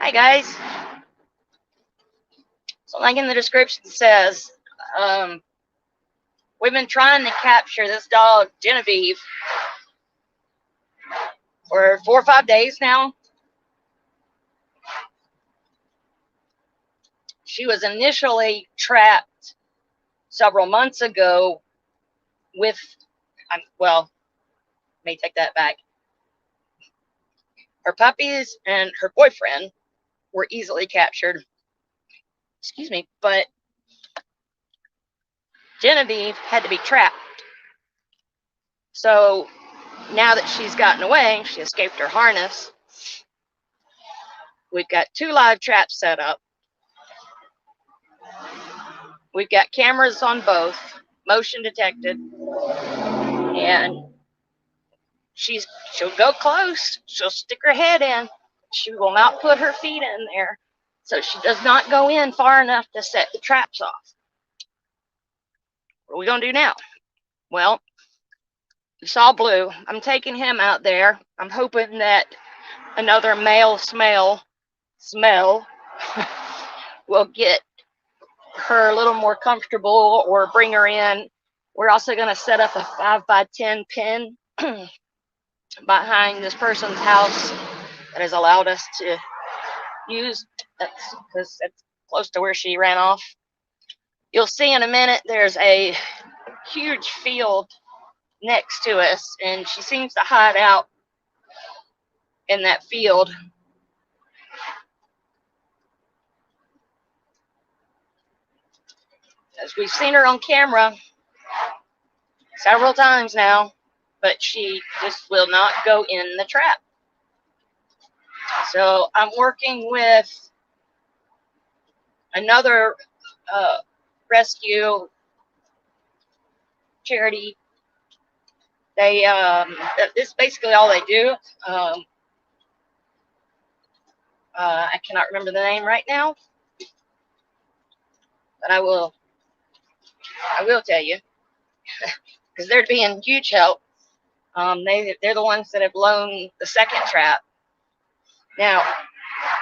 Hi guys. So like in the description says, we've been trying to capture this dog, Genevieve, for 4 or 5 days now. She was initially trapped several months ago with, well, let me take that back. Her puppies and her boyfriend were easily captured. Excuse me, but Genevieve had to be trapped. So now that she's gotten away, she escaped her harness. We've got 2 live traps set up. We've got cameras on both, motion detected, and she'll go close. She'll stick her head in. She will not put her feet in there, so she does not go in far enough to set the traps off. What are we gonna do now? Well, you saw Blue. I'm taking him out there. I'm hoping that another male smell will get her a little more comfortable or bring her in. We're also going to set up a 5x10 pin behind this person's house that has allowed us to use, because it's close to where she ran off. You'll see in a minute there's a huge field next to us, and she seems to hide out in that field. As we've seen her on camera several times now, but she just will not go in the trap. So I'm working with another rescue charity. They this is basically all they do. I cannot remember the name right now, but I will tell you, because they're being huge help. They're the ones that have loaned the second trap. Now,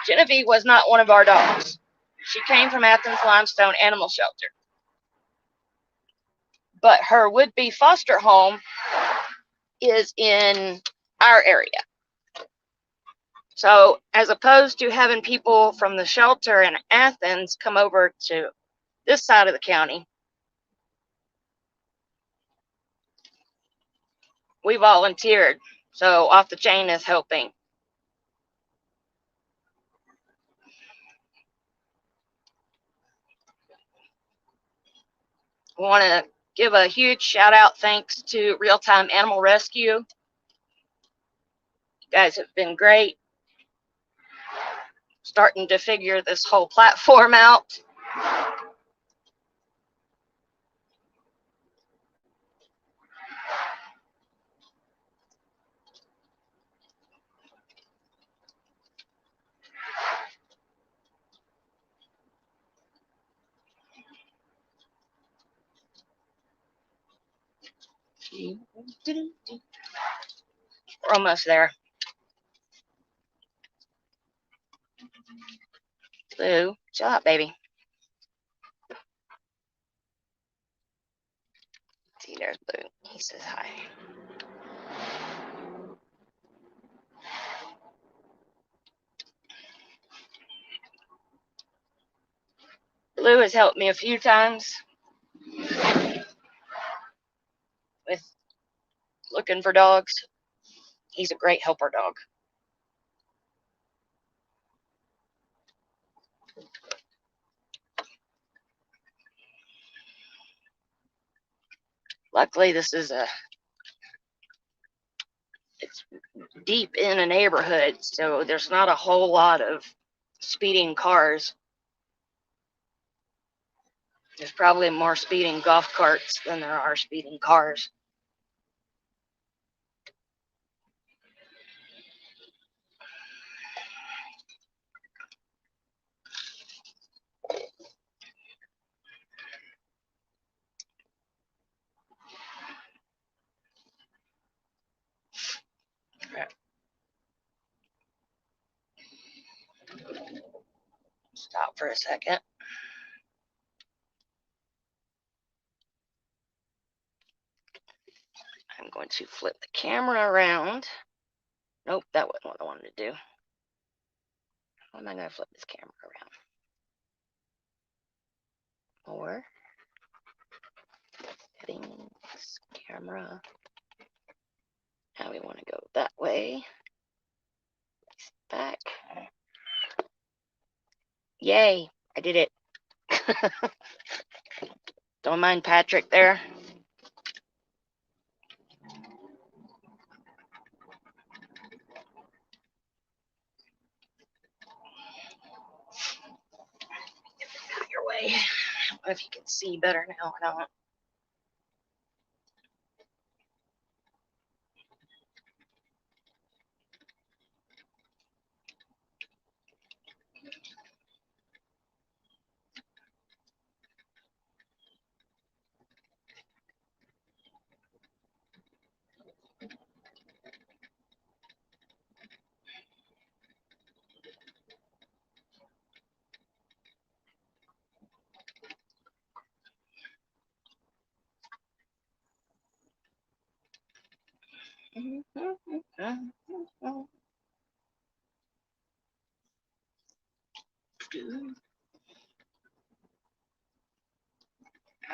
Genevieve was not one of our dogs. She came from Athens Limestone Animal Shelter. But her would-be foster home is in our area. So as opposed to having people from the shelter in Athens come over to this side of the county, we volunteered. So Off the Chain is helping. I want to give a huge shout out thanks to Real Time Animal Rescue. You guys have been great starting to figure this whole platform out. We're almost there. Blue, chill out, baby. See, there's Blue. He says hi. Blue has helped me a few times with looking for dogs. He's a great helper dog. Luckily, it's deep in a neighborhood, so there's not a whole lot of speeding cars. There's probably more speeding golf carts than there are speeding cars. for a second. I'm going to flip the camera around. Nope, that wasn't what I wanted to do. How am I going to flip this camera around? More. Settings, camera. Now we want to go that way. Back. Yay, I did it. Don't mind Patrick there. Out your way. I don't know if you can see better now or not.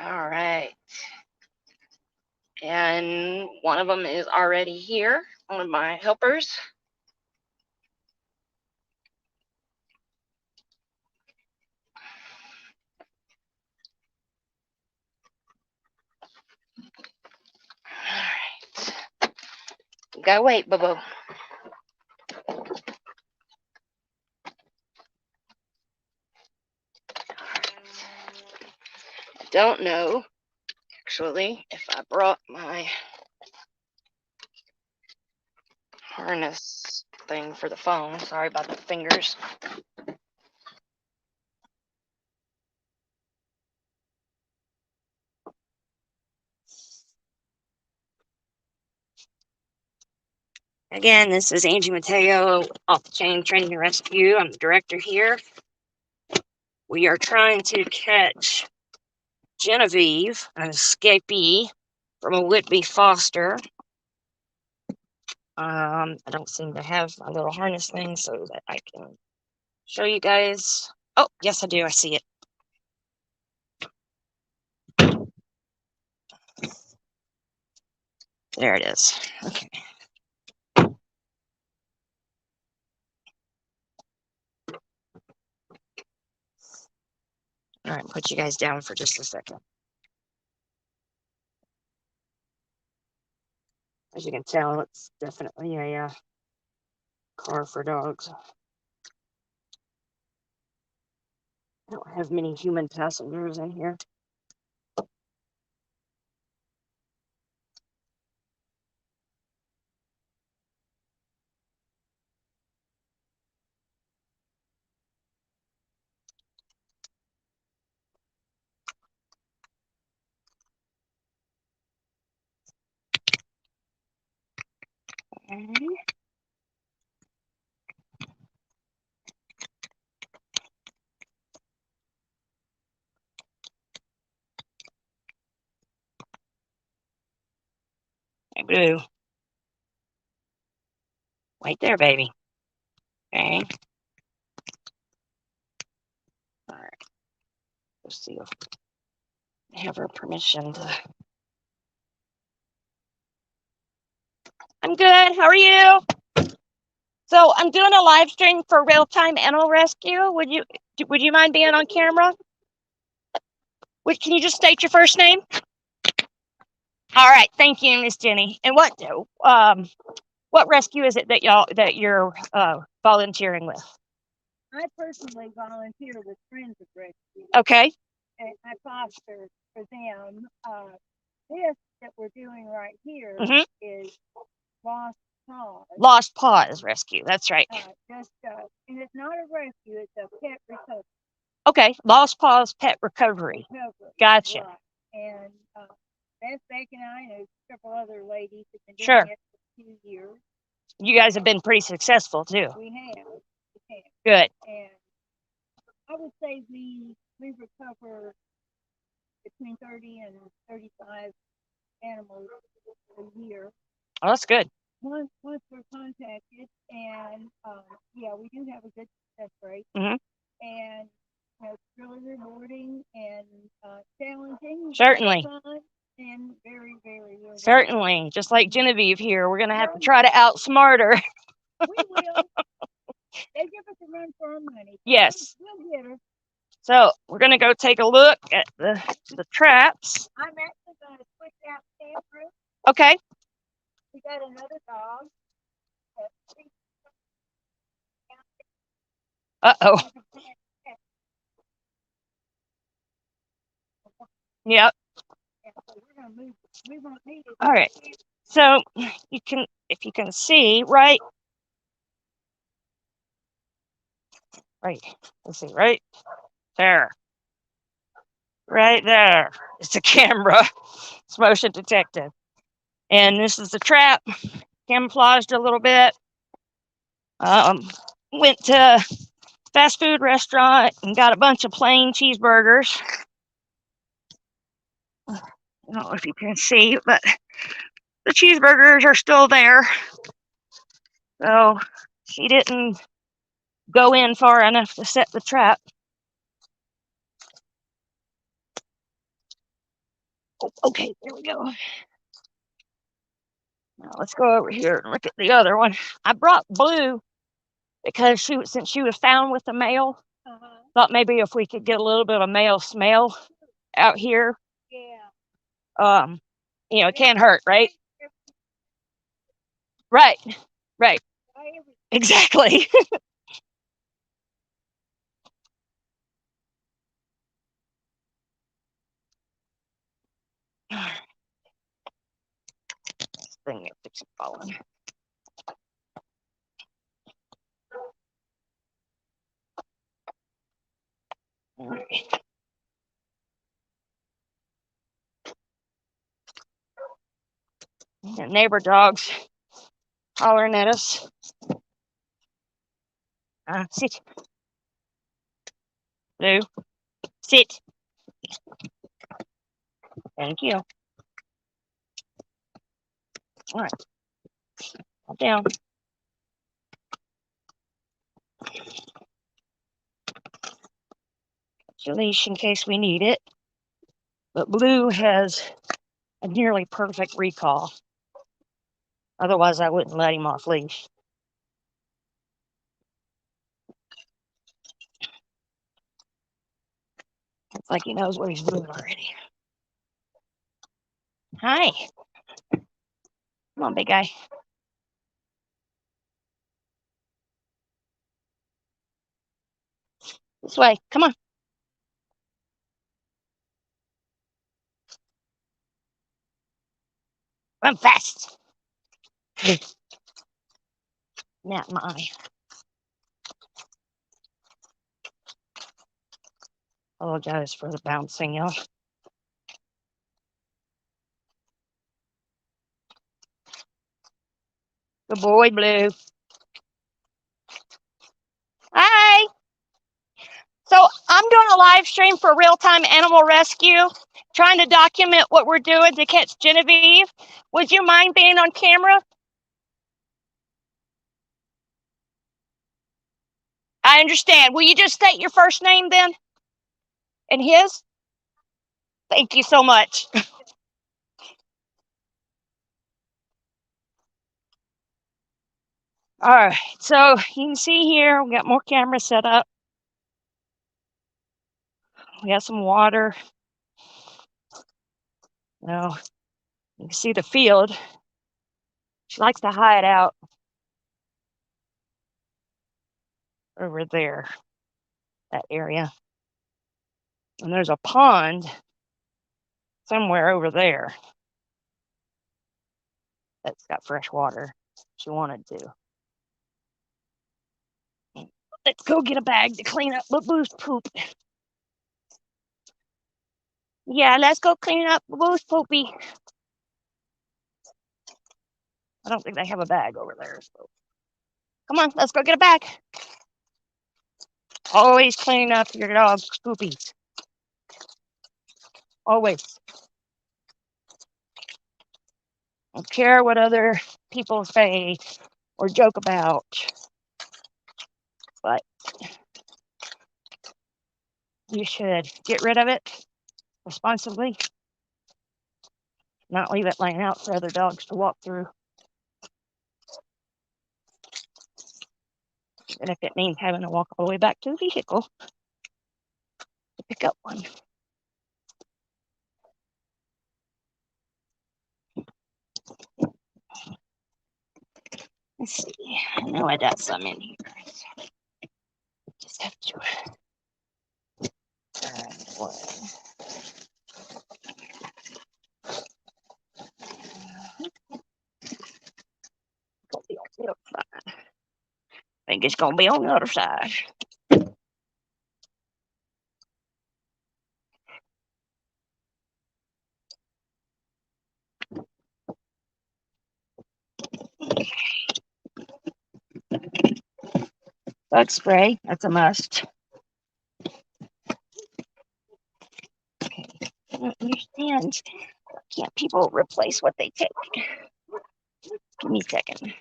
All right. And one of them is already here, one of my helpers. All right. Gotta wait, Bubbo. Don't know, actually, if I brought my harness thing for the phone. Sorry about the fingers. Again, this is Angie Mateo, Off the Chain Training and Rescue. I'm the director here. We are trying to catch Genevieve, an escapee from a Whitby foster. I don't seem to have my little harness thing so that I can show you guys. Oh, yes, I do. I see it. There it is. Okay. All right, put you guys down for just a second. As you can tell, it's definitely a car for dogs. I don't have many human passengers in here. Okay. Hey, Blue. Wait there, baby. Okay. All right. Let's see if I have her permission to. I'm good. How are you? So I'm doing a live stream for real-time animal rescue. Would you mind being on camera? Can you just state your first name? All right. Thank you, Miss Jenny. And what rescue is it that you're volunteering with? I personally volunteer with Friends of Rescue. Okay. And I foster for them. This that we're doing right here is Lost Paws. Lost Paws Rescue. That's right. And it's not a rescue; it's a pet recovery. Okay, Lost Paws Pet Recovery. Gotcha. Right. And Beth Beck and I and a couple other ladies have been doing it for 2 years. You guys have been pretty successful too. We have. Good. And I was would say we recover between 30 and 35 animals a year. Oh, that's good. Once we're contacted, and yeah, we do have a good success rate, Mm-hmm. and it's really rewarding and challenging. Certainly. Fun, and very, very rewarding. Certainly. Just like Genevieve here, we're going to have to try to outsmart her. We will. They give us a run for our money. Yes. We'll get her. So we're going to go take a look at the traps. I'm actually going to switch out camera. Okay. We got another dog. Uh-oh. Yep. All right. So you can, if you can see, right. Let's see, right there. Right there. It's a camera. It's motion detected. And this is the trap. Camouflaged a little bit. Went to a fast food restaurant and got a bunch of plain cheeseburgers. I don't know if you can see, but the cheeseburgers are still there. So she didn't go in far enough to set the trap. Oh, okay, there we go. Now let's go over here and look at the other one. I brought Blue because since she was found with the male, thought maybe if we could get a little bit of male smell out here. Yeah. It can't hurt, right? Right. Exactly. This thing is falling. All right. The neighbor dogs hollering at us. Sit. Blue. Sit. Thank you. All right. Calm down. Your leash in case we need it. But Blue has a nearly perfect recall. Otherwise, I wouldn't let him off leash. It's like he knows what he's doing already. Hi. Come on, big guy. This way. Come on. Run fast. Not my. Apologize for the bouncing, y'all. Good boy, Blue. Hi. So I'm doing a live stream for Real-Time Animal Rescue, trying to document what we're doing to catch Genevieve. Would you mind being on camera? I understand. Will you just state your first name then? And his? Thank you so much. All right, so you can see here, we got more cameras set up. We have some water. Now, you can see the field. She likes to hide out over there, that area. And there's a pond somewhere over there that's got fresh water. She wanted to. Let's go get a bag to clean up Boo-Boo's poop. Yeah, let's go clean up Boo-Boo's poopy. I don't think they have a bag over there. So. Come on, let's go get a bag. Always clean up your dog's poopies. Always. Don't care what other people say or joke about. But you should get rid of it responsibly. Not leave it laying out for other dogs to walk through. And if it means having to walk all the way back to the vehicle to pick up one. Let's see. I know I got some in here. Just have to. I think it's gonna be on the other side. Bug spray, that's a must. Okay. I don't understand. Can't people replace what they take? Give me a second.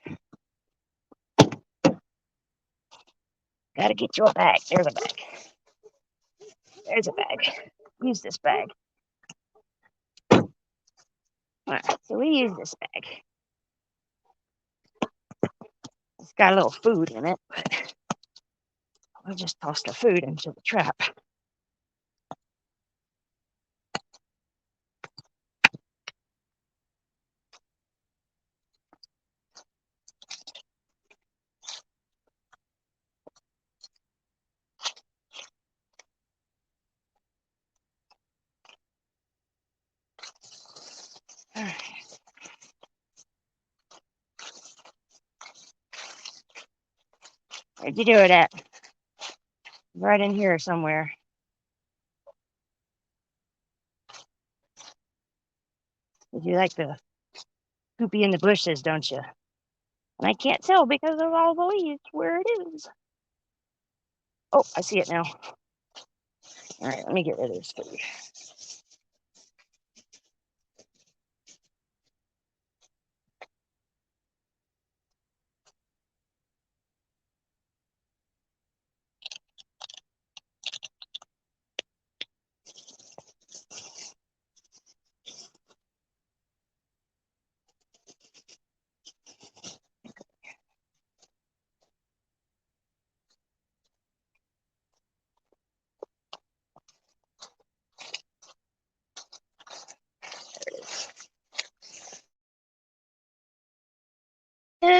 Gotta get you a bag. There's a bag. There's a bag. Use this bag. Alright, so we use this bag. It's got a little food in it, but I'll just toss the food into the trap. Alright. Where'd you do it at? Right in here somewhere. You like the poopy in the bushes, don't you? And I can't tell because of all the leaves where it is. Oh, I see it now. All right, let me get rid of this food.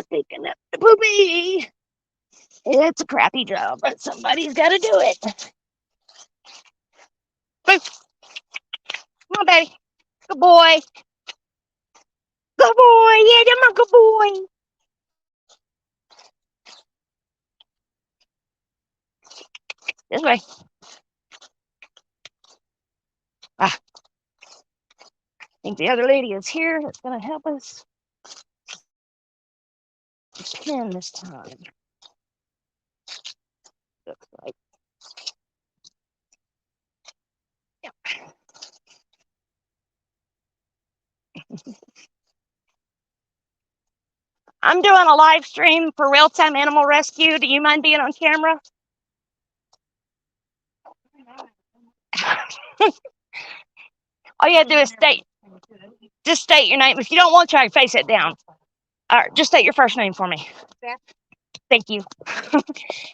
Picking up the poopy. It's a crappy job, but somebody's got to do it. Come on, baby. Good boy. Good boy. Yeah, come on, good boy. This way. I think the other lady is here. That's going to help us. Pen this time. Looks like. Yep. I'm doing a live stream for real-time animal rescue. Do you mind being on camera? All you have to do is just state your name. If you don't want to, I can face it down. All right, just state your first name for me. Beth. Thank you.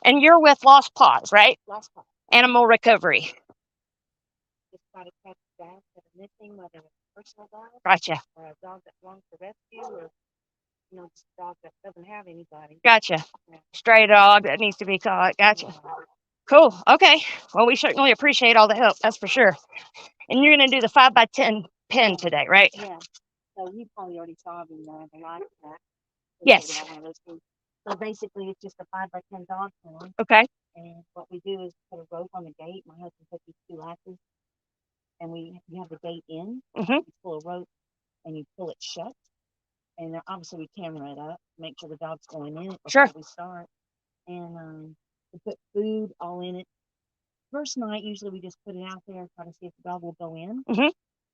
And you're with Lost Paws, right? Lost Paws. Animal recovery. Just try to catch dogs that are missing, whether it's a personal dog, gotcha, or a dog that belongs to rescue, or just a dog that doesn't have anybody. Gotcha. Yeah. Stray dog that needs to be caught. Gotcha. Yeah. Cool. Okay. Well, we certainly appreciate all the help. That's for sure. And you're going to do the 5x10 pen today, right? Yeah. So you probably already saw the live pack. Yes. So basically, it's just a 5x10 dog pen. Okay. And what we do is put a rope on the gate. My husband put these 2 latches, and you have the gate in. Mm-hmm. You pull a rope, and you pull it shut. And obviously, we camera it up, make sure the dog's going in before we start. And to put food all in it. First night, usually we just put it out there and try to see if the dog will go in.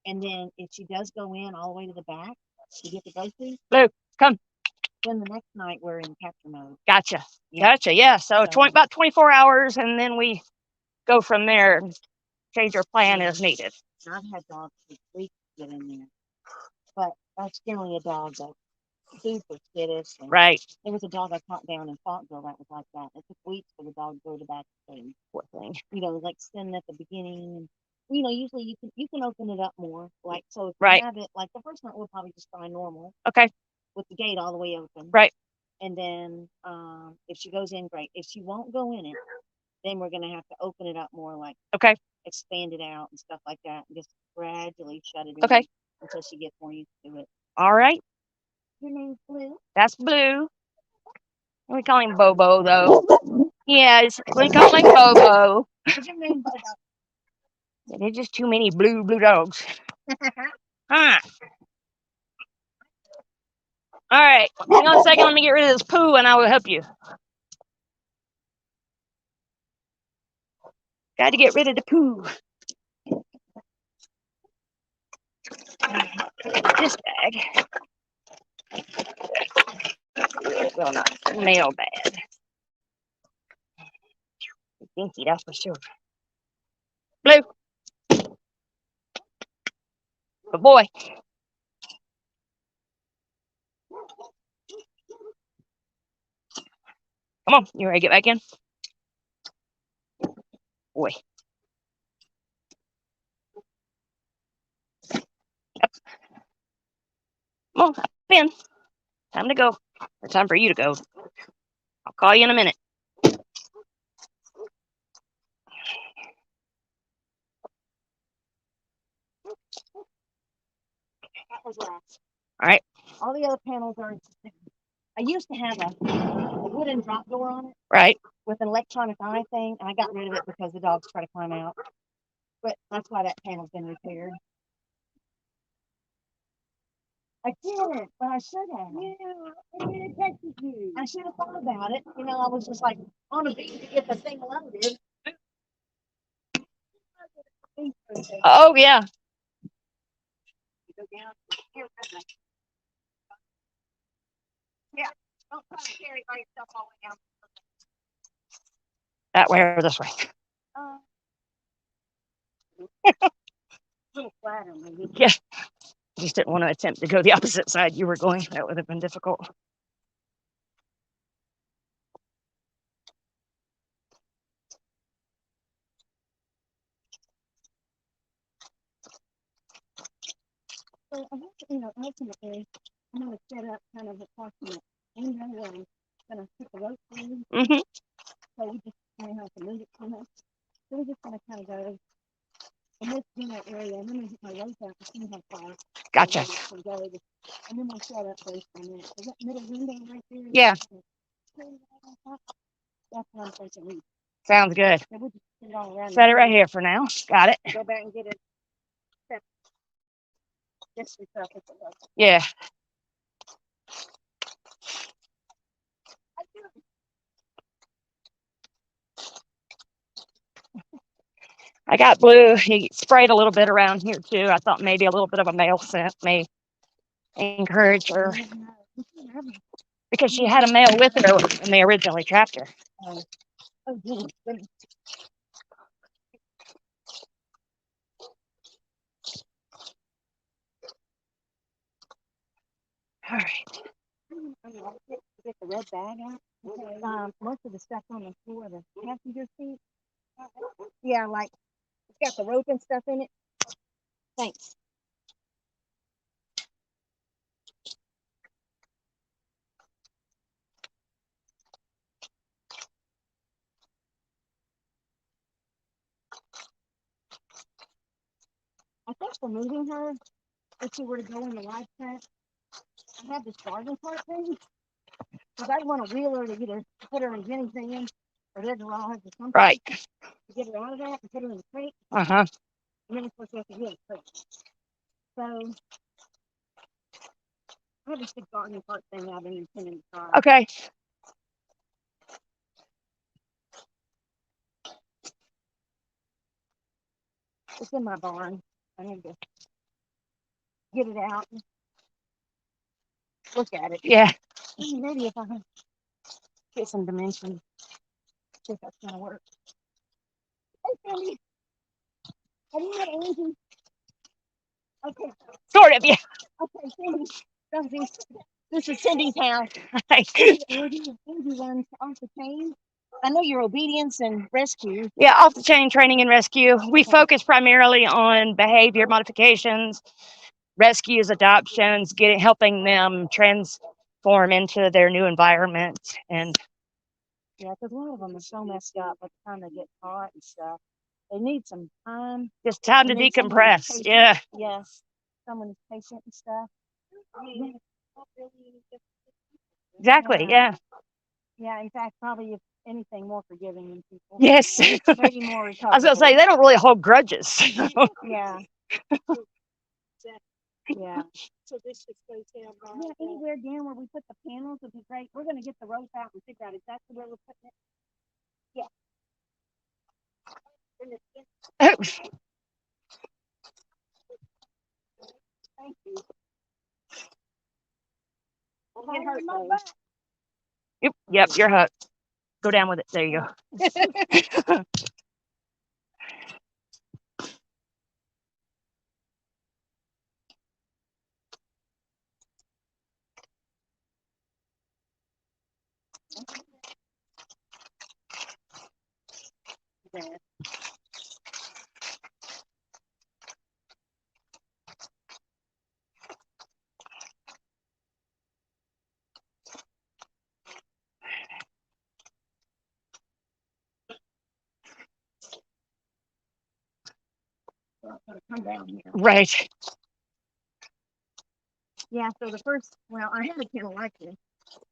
And then if she does go in all the way to the back to get the groceries, Blue, come. Then the next night we're in capture mode. Gotcha. Yeah. Gotcha. Yeah. So about 24 hours, and then we go from there and change our plan as needed. I've had dogs for weeks get in there, but that's generally a dog that's super skittish. Right. There was a dog I caught down in Faultville that was like that. It took weeks for the dog to go to back stage. Poor thing. You know, like sitting at the beginning. And, you know, usually you can open it up more. Like, so if you have it, like the first night we'll probably just try normal. Okay. With the gate all the way open. Right. And then if she goes in, great. If she won't go in it, then we're going to have to open it up more, like expand it out and stuff like that, and just gradually shut it in until she gets more used to it. All right. Your name's Blue? That's Blue. We call him Bobo, though. Yes, we call him Bobo. What's your name, Bobo? There's just too many blue dogs. Huh. All right. Hang on a second. Let me get rid of this poo, and I will help you. Got to get rid of the poo. This bag. Well, not mail bag. Dinky, that's for sure. Blue. Good boy. Come on. You ready to get back in? Boy. Yep. Come on, in. Time to go. Or time for you to go. I'll call you in a minute. That was last. All right. All the other panels are. I used to have a wooden drop door on it. Right. With an electronic eye thing, and I got rid of it because the dogs try to climb out. But that's why that panel's been repaired. I didn't, but I should have. Yeah, I didn't text you. I should have thought about it. You know, I was just like on a beat to get the thing loaded. Oh, yeah. Go down. Here, yeah, don't try to carry by yourself all the way down. That way or this way? A little flatter, maybe. Yeah. Just didn't want to attempt to go the opposite side you were going. That would have been difficult. So I think, you know, ultimately, I'm going to set up kind of approximate angle where I'm going to put the rope through. So we just kind of have to move it too much. So we're just going to kind of go in this general area, and then we hit my rope out and see how far. Gotcha. And then we'll set up based on that. Is that middle window right there? Yeah. That's what I'm thinking. Sounds good. So we'll just put it all around. Set it right here for now. Got it. Go back and get it. Yeah. I got Blue. He sprayed a little bit around here too. I thought maybe a little bit of a male scent may encourage her, because she had a male with her when they originally trapped her. Oh, goodness. All right. Get the red bag out. Most of the stuff on the floor, the passenger seat. Yeah, like it's got the rope and stuff in it. Thanks. I think for moving her, if she were to go in the live trap, I have this garden cart thing. Because I want to wheel her to get her, put her in Jenny's hand, or there's a raw or something. Right. To get her out of that and put her in the crate. Uh-huh. And then of course you have to get a crate. So I have this big garden cart thing I've been intending to try. Okay. It's in my barn. I need to get it out and look at it. Yeah. Maybe if I get some dimension, see if that's gonna work. Hey, Cindy, have you met Angie? Okay, Sort of, yeah. okay, Cindy. This is Cindy's house. Angie runs off the chain. I know you're obedience and rescue. Yeah, off the chain training and rescue. We focus primarily on behavior modifications, rescues, adoptions, helping them transform into their new environment. And yeah, because a lot of them are so messed up by the time they get caught and stuff. They need some time. just time to decompress. Yeah. Yes. Someone is patient and stuff. Yeah. Exactly. Yeah. Yeah, in fact, probably if anything, more forgiving than people. Yes. Maybe more I was going to say, recoverable. they don't really hold grudges. Yeah. Yeah. So this just goes down by. Yeah, anywhere down where we put the panels would be great. We're gonna get the rope out and figure out exactly where we're putting it. Yeah. Thank you. It hurt though. Yep, you're hooked. Go down with it. There you go. Yeah. Come down here. Right. Yeah, so the first, well, I had a kennel like this,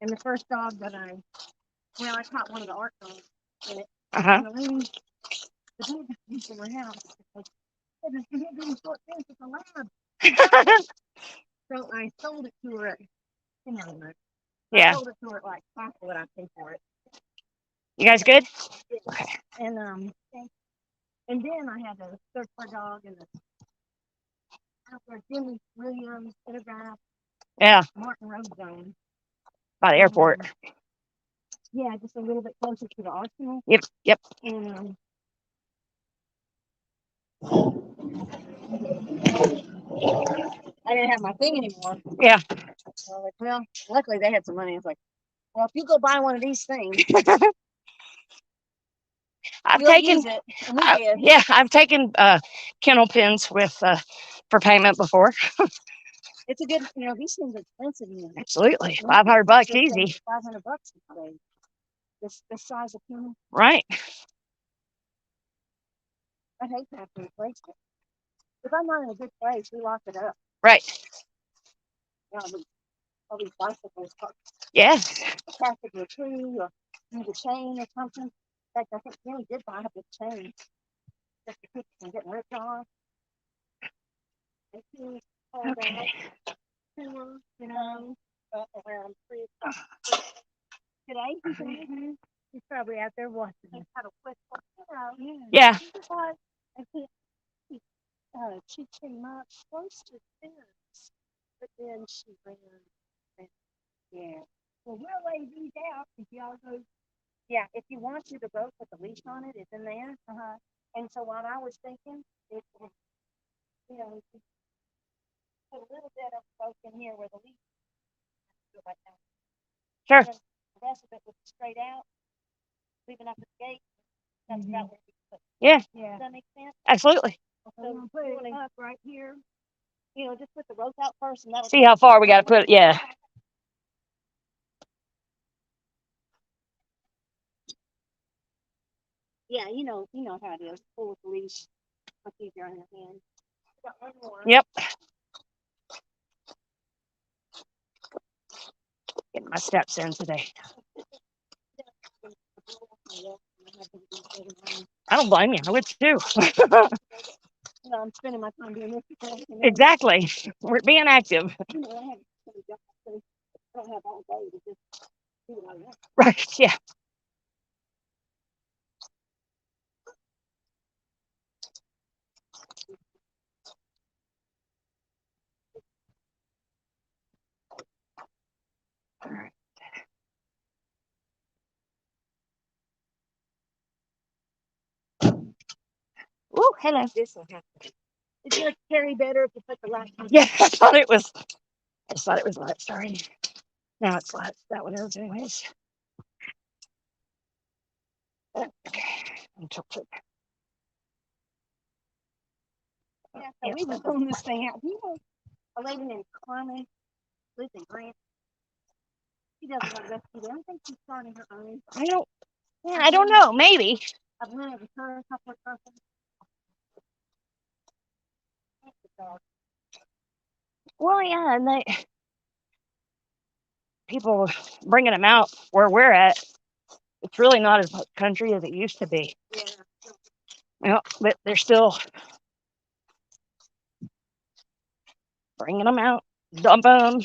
and the first dog that I caught one of the art dogs in it. Uh-huh. And the dog got used in her house. It's a short fence, it's a lab. So I sold it to her at, Yeah. I sold it to her at like half of what I paid for it. You guys good? And then I had a search for a dog in the out there, Jimmy Williams, Photograph, Yeah. Martin Road Zone. By the airport. Yeah, just a little bit closer to the arsenal. Yep. And I didn't have my thing anymore. Yeah. So well, luckily they had some money. I was like, well, if you go buy one of these things, I've you'll taken use it. And we did. yeah, I've taken kennel pins with for payment before. It's a good, these things are expensive. Absolutely. $500 easy. $500 today. This size of kennel. Right. I hate to have to replace it. If I'm not in a good place, we lock it up. Right. All these bicycles Yeah. attached to a tree or need a chain or something. In fact, I think Jenny did buy a big chain just to keep from getting ripped off. And she was called Okay. out, around 3 o'clock today. He's probably out there watching. He's had a quick Yeah. I think she came up close to the fence, but then she ran. Yeah. Well, we'll lay these out if y'all go. Yeah, if you want to, the boat with the leash on it is in there. And so what I was thinking is, we could put a little bit of boat in here where the leash is like that. Sure. And the rest of it would be straight out, leaving up the gate. That's about where we put it. Yeah. Does that make sense? Absolutely. So we'll put it up right here. Just put the rope out first, and that'll See how far we got to put it. Yeah. Yeah, you know how it is. Pull with the leash. Much easier on your hand. Got one more. Yep. Getting my steps in today. I don't blame you. I would too. I'm spending my time doing this. Exactly. We're being active. I don't have all day to just do what I want. Right. Yeah. Oh, hello. This will happen. It's going to carry better if you put the light on. Yeah, I thought it was. I just thought it was light. Sorry. Now it's light. That one is, anyways. Okay. Yeah, so we were pulling this thing out. You know, a lady named Carmen lives in Grant. She doesn't want to rescue them. I think she's starting her own. I don't. Yeah, I don't know. Maybe. I've rented with her a couple of times. Well, yeah, and people bringing them out where we're at. It's really not as much country as it used to be. Yeah. Yeah, but they're still bringing them out, dump them.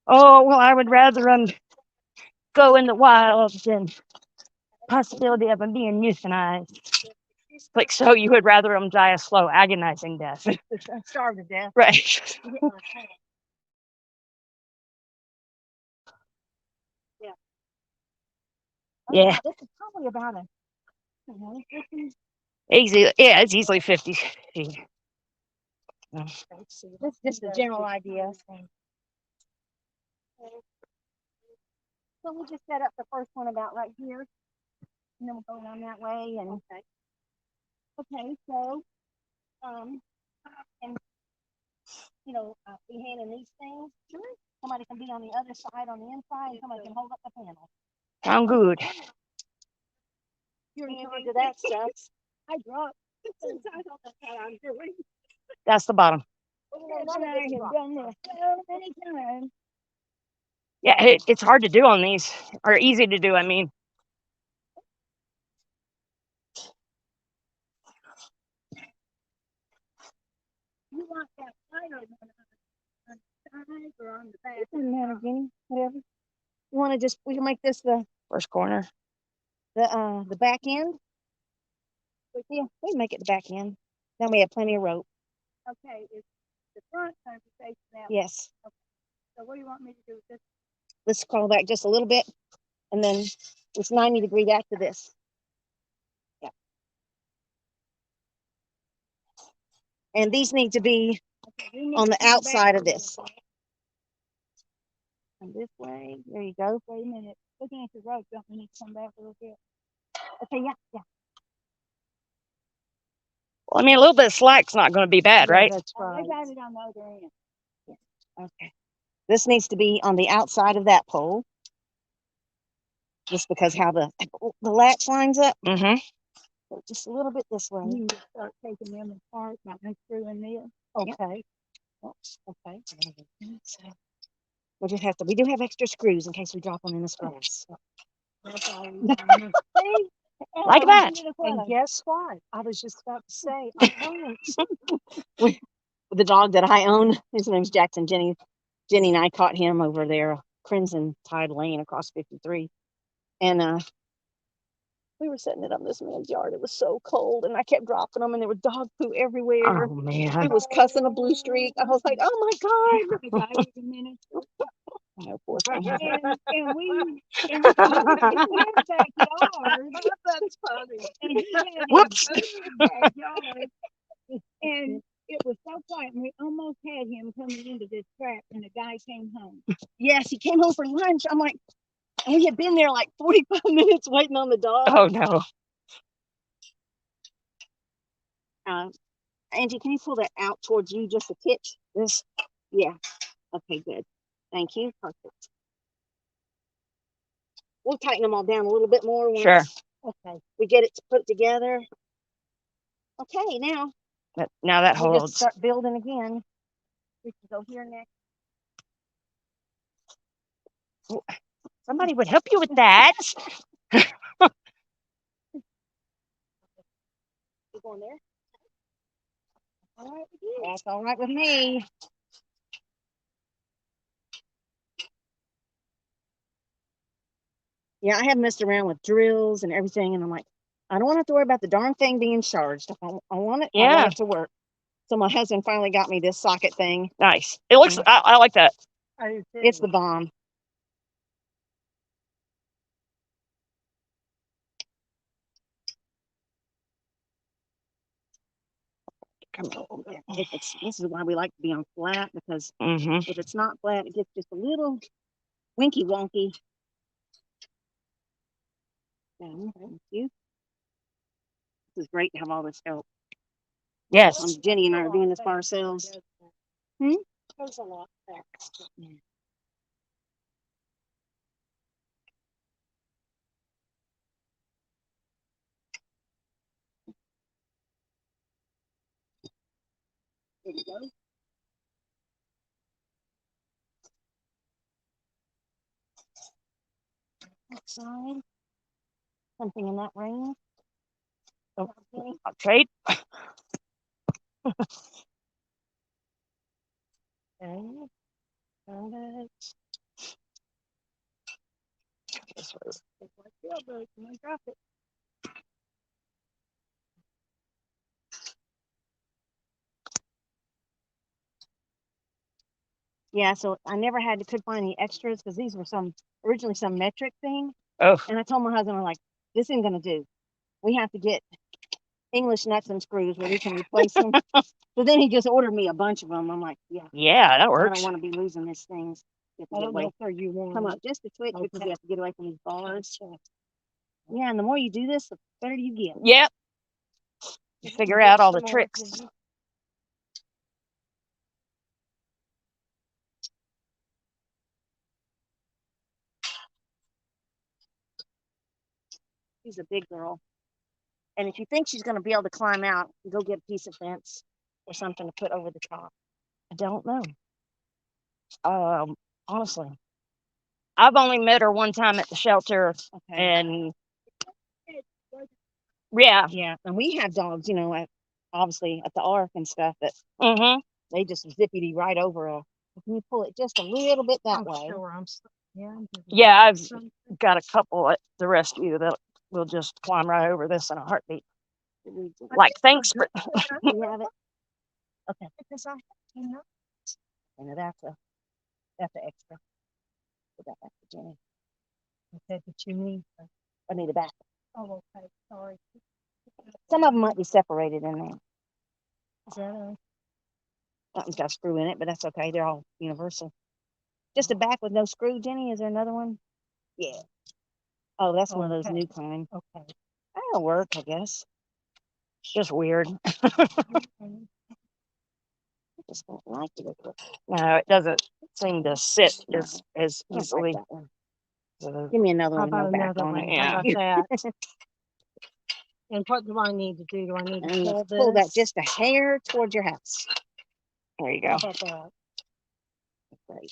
Oh, well, I would rather them go in the wild than possibility of them being euthanized. Like, so you would rather them die a slow, agonizing death. Starve to death. Right. Yeah. Yeah. This is probably about a Easy. Yeah, it's easily 50 feet. This is just a general idea. So we'll just set up the first one about right here, and then we'll go down that way. And okay, so and you know, we handing these things. Sure. Somebody can be on the other side, on the inside, and somebody can hold up the panel. Sound good. You're in charge of that stuff. I dropped. Since I thought that's what I'm doing. That's the bottom. And I have done this so many times. Yeah, it's hard to do on these, or easy to do, I mean. You want that lighter one on the side or on the back? It doesn't matter, Jenny. Whatever. You want to just, we can make this the First corner. the back end. But yeah, we can make it the back end. Then we have plenty of rope. Okay, is the front going to be facing that? Yes. Okay. So what do you want me to do with this? Let's scroll back just a little bit, and then it's 90 degrees after this. Yeah. And these need to be on the outside of this. And this way, there you go. Wait a minute. Looking at the rope, don't we need to come back a little bit? Okay, yeah. Well, I mean, a little bit of slack's not going to be bad, right? That's right. I got it on the other end. Yeah. Okay. This needs to be on the outside of that pole. Just because how the latch lines up. Mm-hmm. So just a little bit this way. You can start taking them apart by unscrewing this. Okay. Yep. Okay. So we'll just have to, we do have extra screws in case we drop them in this grass. Like that. And guess what? I was just about to say, the dog that I own, his name's Jackson. Jenny and I caught him over there, Crimson Tide Lane across 53. And we were setting it up in this man's yard. It was so cold, and I kept dropping them, and there was dog poo everywhere. Oh, man. He was cussing a blue streak. I was like, oh my God. No, poor thing. And we in his backyard. That's funny. And he had Whoops. backyard. And it was so quiet, and we almost had him coming into this trap, and the guy came home. Yes, he came home for lunch. I'm like, and we had been there like 45 minutes waiting on the dog. Oh, no. Angie, can you pull that out towards you just a titch? This? Yeah. Okay, good. Thank you. Perfect. We'll tighten them all down a little bit more. Sure. Okay. We get it put together. Okay, now. Now that we'll holds. Just start building again. We can go here next. Somebody would help you with that. You going there? All right with you. That's all right with me. Yeah, I have messed around with drills and everything, and I'm like, I don't want to have to worry about the darn thing being charged. I want it. Yeah. I want it to work. So my husband finally got me this socket thing. Nice. It looks. I like that. It's the bomb. Come on. This is why we like to be on flat, because Mm-hmm. if it's not flat, it gets just a little winky wonky. Thank you. This is great to have all this help. Yes. Jenny and I are doing this by ourselves. Goes a lot faster. Yeah. There you go. Outside. Something in that range. Okay. Okay. Got it. This was- It's like jailbreak. I'm gonna drop it. Yeah, so I never could find any extras, because these were originally some metric thing. Oh, And I told my husband, I'm like, this isn't gonna do. We have to get English nuts and screws where we can replace them. So then he just ordered me a bunch of them. I'm like, yeah, yeah, that I works. don't want to be losing these things. You have to I get don't away. know if you want Come up just a twitch, because Okay. you have to get away from these bars. Yeah, and the more you do this, the better you get. Yep. You figure out all the tricks. She's a big girl. And if you think she's going to be able to climb out, go get a piece of fence or something to put over the top. I don't know. Honestly, I've only met her one time at the shelter, Okay. and yeah. Yeah, and we have dogs, obviously at the Ark and stuff, that Mm-hmm. they just zippity right over a. If you pull it just a little bit that way. Sure, Yeah, I've got a couple at the rescue that will just climb right over this in a heartbeat. Like, thanks for. You have it. Okay. Because I, you know, And that's an extra. Put that back to Jenny. I said that you need. I need a back. Oh, okay. Sorry. Some of them might be separated in there. Is that Something's got a screw in it, but that's okay. They're all universal. Just a back with no screw, Jenny. Is there another one? Yeah. Oh, that's one of those Okay. new kind. okay? That'll work, I guess. It's just weird. I just don't like it. No, it doesn't seem to sit as I don't like easily. that one. So, Give me another How one with no about back another on one? it. Yeah. How about that? And what do I need to do? Do I need to And pull this? pull that just a hair towards your house. there you How go. about that? Great.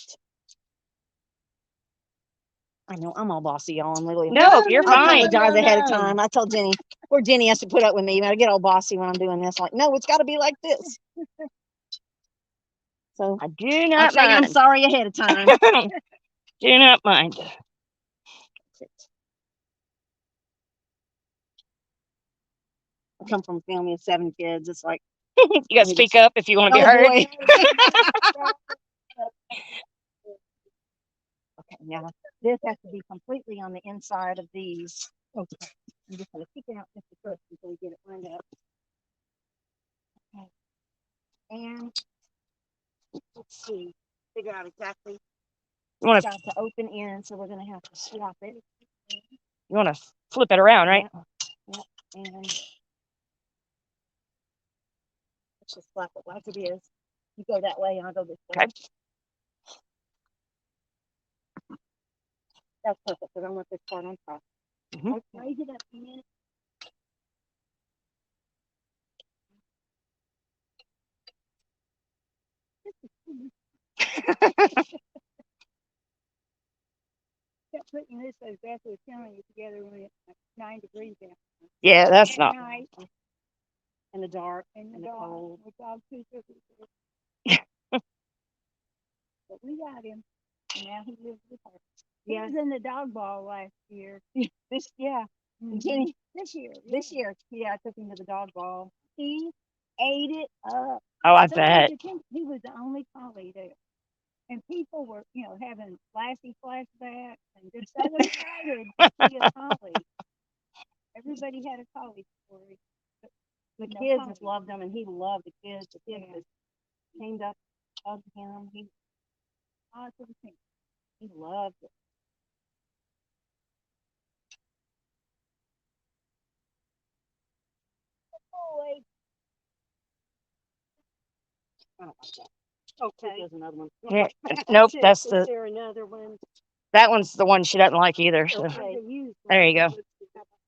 I know I'm all bossy, y'all. I'm literally. No, you're I fine. apologize ahead of time. I told Jenny, poor Jenny has to put up with me. I get all bossy when I'm doing this. Like, no, it's got to be like this. So I do I not say I'm mind. sorry ahead of time. Do not mind. I come from a family of 7 kids. It's like, You got to speak up if you want to be oh heard. boy. Okay, now this has to be completely on the inside of these. Okay, I'm just going to kick it out just a touch until we get it lined up. Okay, and let's see, figure out exactly. You want Got the open end, so we're going to have to swap it. to flip it around, right? Yep. And let's just flap it like it is. You go that way, and I'll go this way. Okay. That's perfect, because I want this part on top. Mhm. Let's raise it up a minute. Kept putting this as Beth was telling you together when it's like 9 degrees out. Yeah, that's not. Night, in the dark, In the and the dark, cold. with dog food. But we got him, and now he lives with her. He Yeah, was in the dog ball last year. yeah. Mhm. Jenny, This year. this year, yeah, I took him to the dog ball. He ate it up. Oh, I So bet. he was the only collie there. And people were, having flashy flashbacks and just so excited to see a collie. Everybody had a collie story. The No kids problem. just loved him, and he loved the kids. The kids just came up, hugged him. He loved it. Boy. I don't like that. Okay. There's another one. Yeah. Nope, that's Is the there another one? that one's the one she doesn't like either. So Okay. there you go.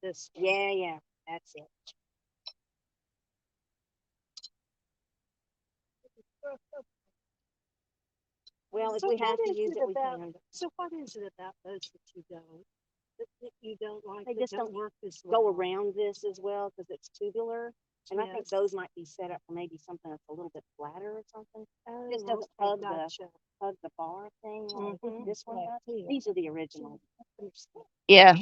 This. Yeah, that's it. Well, if So we have what to is use it it, we about- can. So what is it about those that you don't like? They that just don't work as Go well? around this as well because it's tubular, and I think Yes. those might be set up for maybe something that's a little bit flatter or something. Oh, Just doesn't okay, hug gotcha. the bar thing like Mhm. this one Yeah. does. These are the originals, Yeah.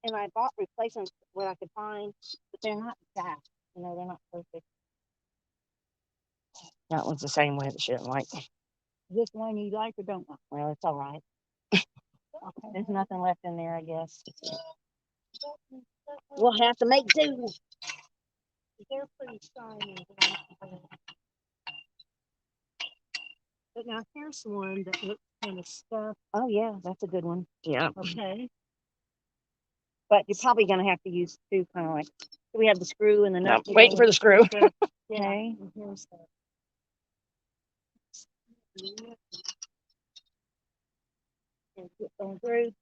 and I bought replacements what I could find, but they're not exact. You know, they're not perfect. That one's the same way that she doesn't like. This one you like or don't like? Well, it's all right. Okay. There's nothing left in there, I guess. We'll have to make do. They're pretty shiny. But now here's one that looks kind of stuffed. Oh yeah, that's a good one. Yeah. Okay. But you're probably gonna have to use two kind of like. So we have the screw and the No, nut. waiting for the screw. Yeah. Okay. And here's the. And put them through.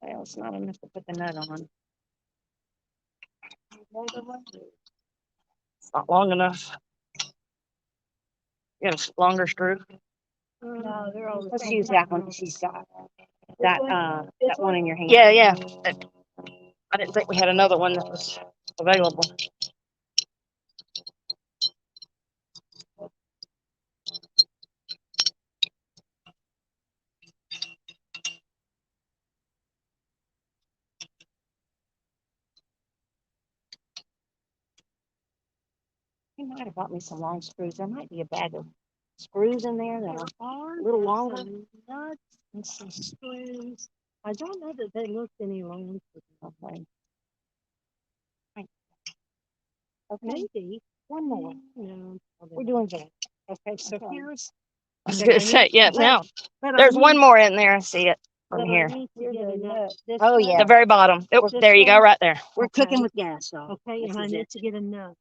Well, it's not enough to put the nut on. It's not long enough. You got a longer screw. No, they're all the Let's same use that one. She's got that that one in your hand. Yeah, yeah. I didn't think we had another one that was available. You might have bought me some long screws. There might be a bag of screws in there that are a little longer. Some nuts and some screws. I don't know that they looked any longer. Okay. Maybe. One more. No. We're doing good. Okay, so Okay. here's. I was gonna say, yeah, now But there's one more in there. I see it from but here. I need to get a nut. This Oh, one. yeah. The very bottom. Oh, This there you go, one? right there. We're Okay. cooking with gas, so. Okay, This and I is need it. to get a nut.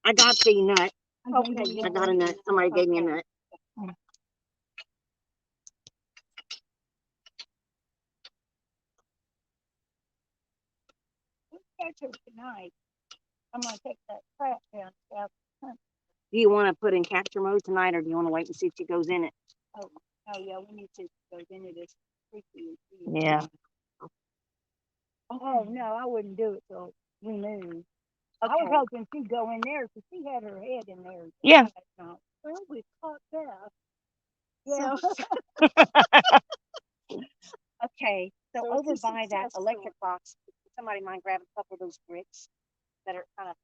I got the nut. Okay. I got a nut. Somebody gave me a nut. Catch her tonight. I'm gonna take that crap down south. Do you want to put in capture mode tonight, or do you want to wait and see if she goes in it? Oh yeah, we need to go into this freaky. Yeah. Oh no, I wouldn't do it till we move. I was Okay. hoping she'd go in there because she had her head in there. Yeah. last night. Well, we caught that. Yeah. Okay. So So over it's a by that success electric box, somebody might grab a couple of those bricks that are kind of.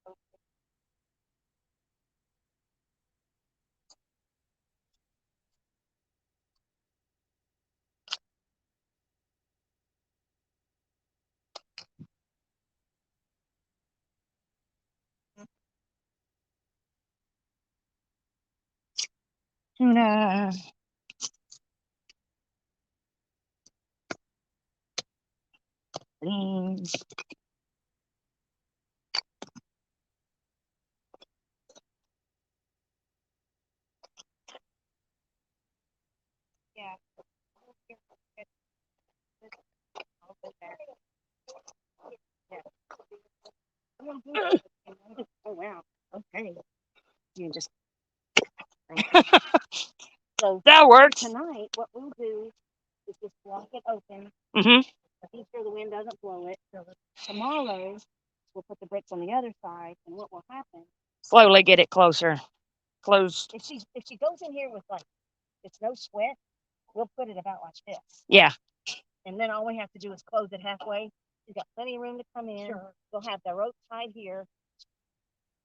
Tuna. Beans. Yeah. Oh wow. Okay. You just. So That works. tonight, what we'll do is just block it open. Mm-hmm. Be sure the wind doesn't blow it. So tomorrow, we'll put the bricks on the other side, and what will happen? Slowly get it closer. Closed. If she goes in here with like it's no sweat, we'll put it about like this. Yeah. And then all we have to do is close it halfway. We've got plenty of room to come in. Sure. We'll have the rope tied here.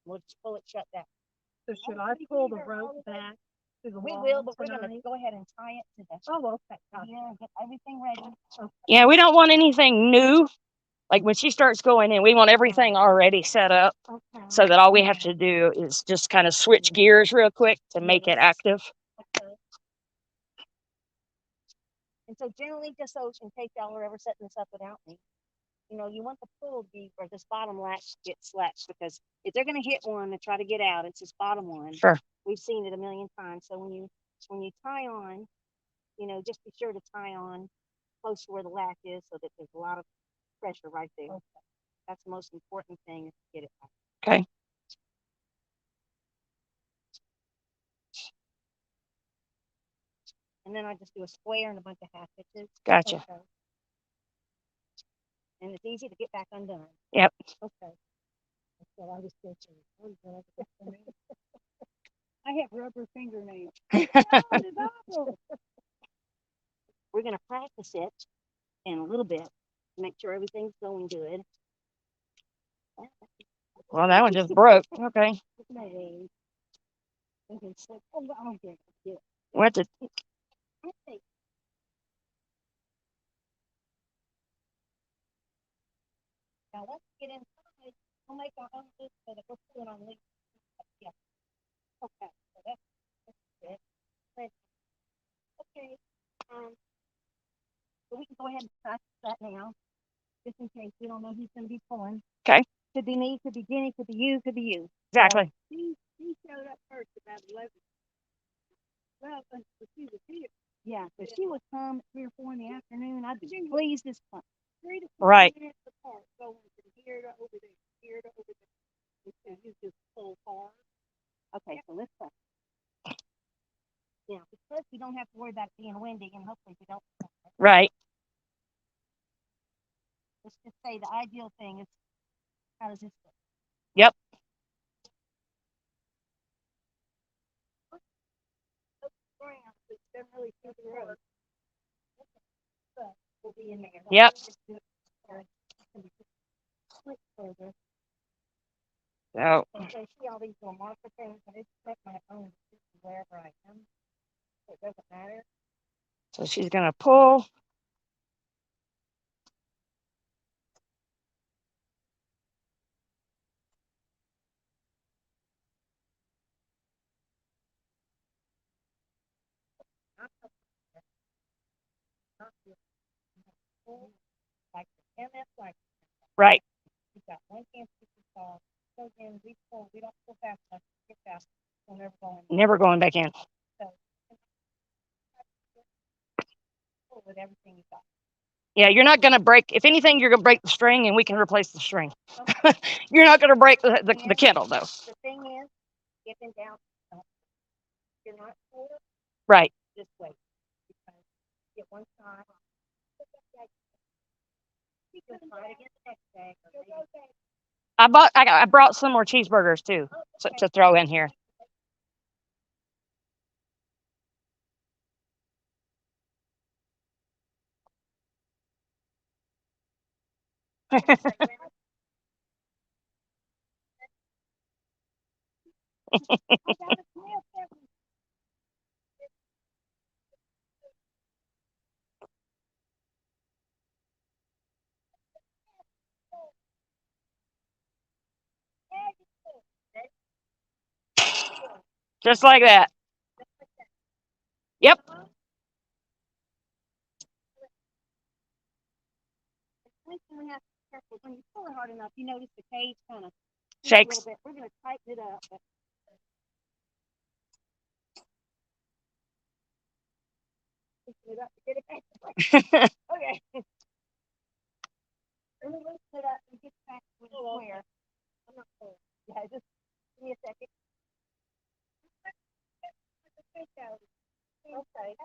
We'll just pull it shut down. So should I pull the rope back to the We wall will, but we're tonight? gonna go ahead and tie it to the Oh, okay. here and get everything ready. Yeah, we don't want anything new Like when she starts going in, we want everything already set up Okay. so that all we have to do is just kind of switch gears real quick to make it active. Okay. And so generally, just so in case y'all are ever setting this up without me, you know, you want the pull to be where this bottom latch gets latched, because if they're going to hit one to try to get out, it's this bottom one. Sure. We've seen it a million times. So when you tie on, you know, just be sure to tie on close to where the latch is so that there's a lot of pressure right there. Okay. That's the most important thing, is to get it back. Okay. And then I just do a square and a bunch of half hitches. Gotcha. Okay. And it's easy to get back undone. Yep. Okay. So I just get you. I have rubber fingernails. We're going to practice it in a little bit to make sure everything's going good. Well, that one just broke. Okay. What the? Now let's get inside. We'll make our own list, but we'll put it on list. Yeah. Okay. So that's it. Okay. So we can go ahead and practice that now, just in case we don't know who's going to be pulling. Okay. Could be me, could be Jenny, could be you, could be you. Exactly. He showed up first about 11. Well, she was here. Yeah, but she would come at 3 or 4 in the afternoon. I'd be pleased as fun. 3 to 4 Right. minutes apart, going from here to over there, here to over there. So you just pull hard. Okay, so let's try. Yeah, because we don't have to worry about it being windy, and hopefully we don't. Right. Let's just say the ideal thing is, how does this look? Yep. We'll be in there. Yep. So. Okay, see all these little marker things? I just make my own wherever I am. It doesn't matter. So she's gonna pull. Like the MS, like Right. we've got one hand so again, we don't pull fast enough to get fast. We'll never go in. Never going back in. So pull with everything you got. Yeah, you're not gonna break. If anything, you're gonna break the string, and we can replace the string. Okay. You're not gonna break the kettle, though. The thing is, getting down. You're not sure. Right. Just wait. Because get one side. You can try it again the next day. I brought some more cheeseburgers too, so, to throw in here. Just like that. Yep. We have to be careful. When you pull it hard enough, you notice the cage kind of Shakes. a little bit. We're going to tighten it up. It up to get it back. Okay. Let me loosen it up and get back to the square. I'm not sure. Yeah, just give me a second. Okay.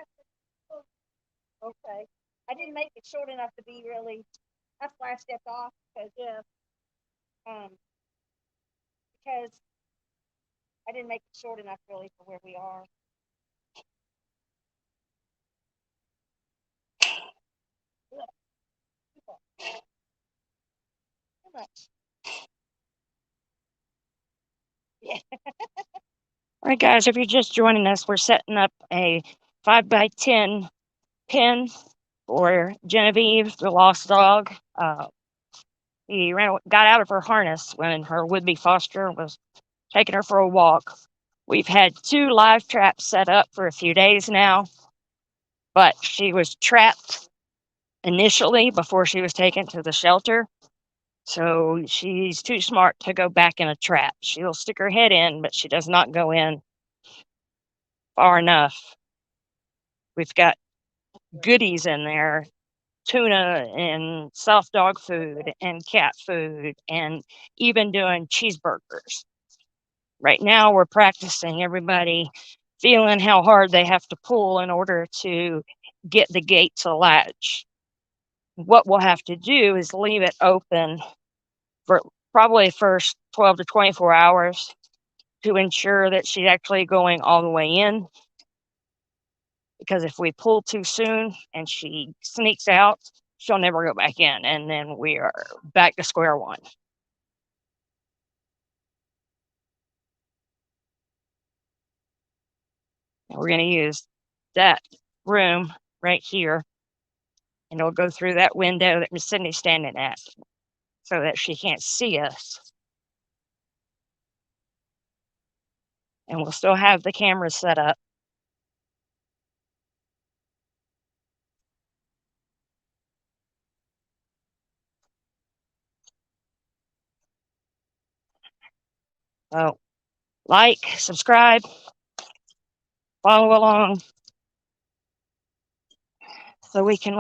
Okay. I didn't make it short enough to be really. That's why I stepped off, because because I didn't make it short enough really for where we are. Too much. Yeah. All right, guys, if you're just joining us, we're setting up a 5x10 pin for Genevieve, the lost dog. She got out of her harness when her would-be foster was taking her for a walk. We've had 2 live traps set up for a few days now, but she was trapped initially before she was taken to the shelter. So she's too smart to go back in a trap. She'll stick her head in, but she does not go in far enough. We've got goodies in there, tuna and soft dog food and cat food, and even doing cheeseburgers. Right now we're practicing everybody feeling how hard they have to pull in order to get the gate to latch. What we'll have to do is leave it open for probably first 12 to 24 hours to ensure that she's actually going all the way in. Because if we pull too soon and she sneaks out, she'll never go back in, and then we are back to square one. And we're going to use that room right here, and it'll go through that window that Miss Sydney's standing at so that she can't see us. And we'll still have the cameras set up. So, like, subscribe, follow along so we can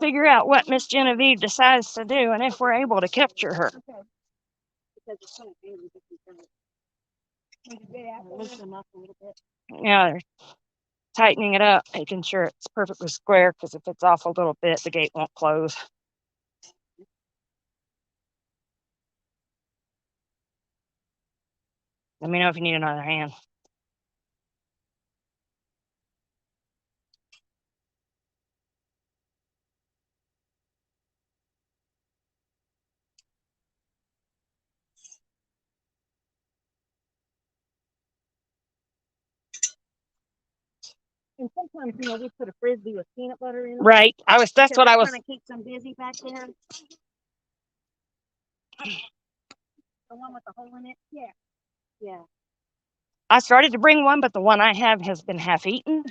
figure out what Miss Genevieve decides to do and if we're able to capture her. Yeah, they're tightening it up, making sure it's perfectly square, because if it's off a little bit, the gate won't close. Let me know if you need another hand. And sometimes, we put a frisbee with peanut butter in it. Right. That's what I was. Kind of keeps them busy back there. The one with the hole in it? Yeah. Yeah. I started to bring one, but the one I have has been half eaten.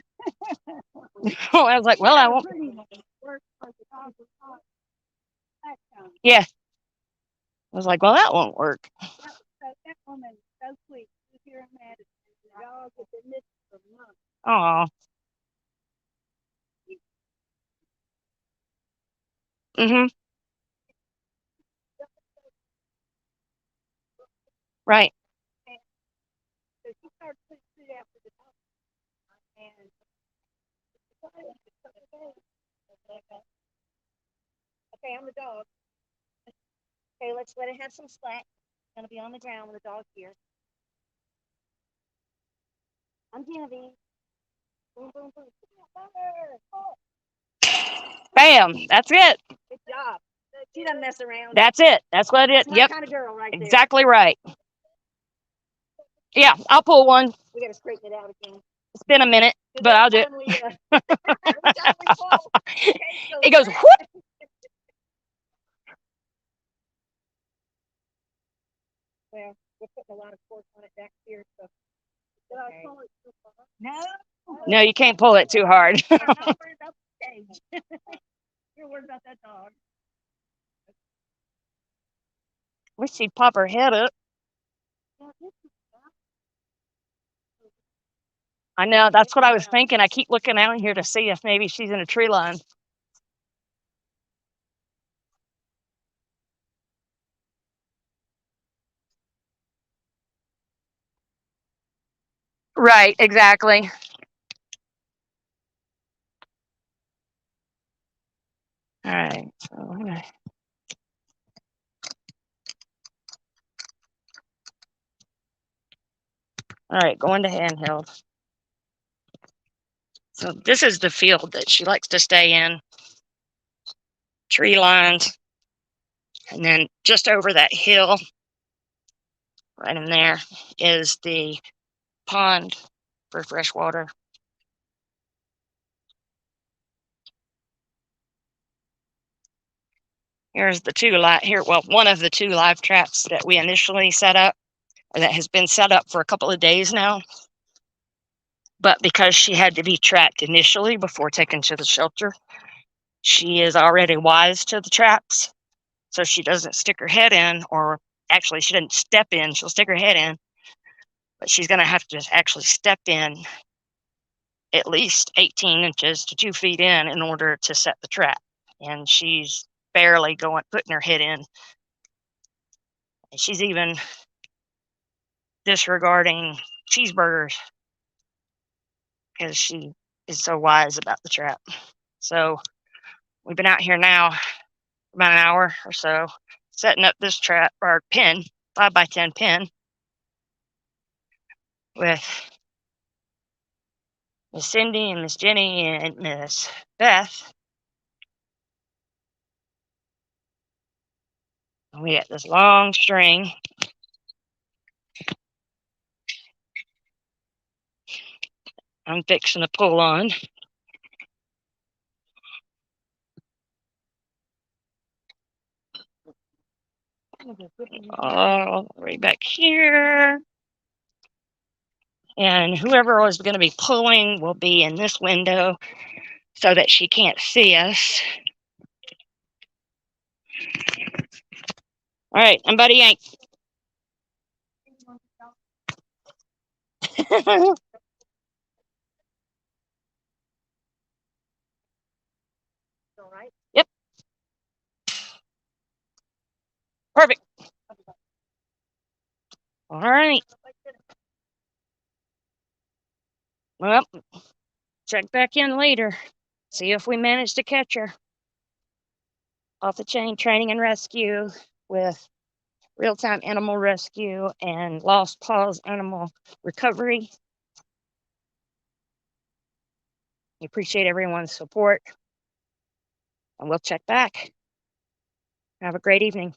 I was like, well, I won't. Yeah. I was like, well, that won't work. That woman is so sweet. She's here in Madison. The dog has been missing for months. Aw. Mm-hmm. Right. So she started putting food out for the dog. And okay, I'm the dog. Okay, let's let it have some slack. It's gonna be on the ground with the dog here. I'm Genevieve. Boom, boom, boom. Bam. That's it. Good job. She doesn't mess around. That's it. That's what it is. That's my Yep. kind of girl right there. Exactly right. Yeah, I'll pull one. We gotta straighten it out again. It's been a minute, but I'll do it. Every time we pull, It goes whoop. Well, we're putting a lot of force on it back here, so. Okay. No. No, you can't pull it too hard. I'm not worried about the cage. You're worried about that dog. Wish she'd pop her head up. I know, that's what I was thinking. I keep looking out here to see if maybe she's in a tree line. Right, exactly. All right, so I'm gonna... All right, going to handheld. So this is the field that she likes to stay in. Tree lines. And then just over that hill, right in there, is the pond for fresh water. Here's the two live here. Well, one of the two live traps that we initially set up, or that has been set up for a couple of days now. But because she had to be trapped initially before taken to the shelter, she is already wise to the traps. So she doesn't stick her head in, or actually she doesn't step in. She'll stick her head in, but she's going to have to actually step in at least 18 inches to 2 feet in order to set the trap. And she's barely putting her head in. And she's even disregarding cheeseburgers because she is so wise about the trap. So we've been out here now for about an hour or so setting up this trap, or pin, 5x10 pin, with Miss Cindy and Miss Jenny and Miss Beth. And we got this long string. I'm fixing to pull on. All the way back here. And whoever was going to be pulling will be in this window so that she can't see us. All right, I'm Buddy Yank. Yep. Perfect. All right. Well, check back in later. See if we manage to catch her. Off the chain training and rescue with real-time animal rescue and lost paws animal recovery. We appreciate everyone's support. And we'll check back. Have a great evening.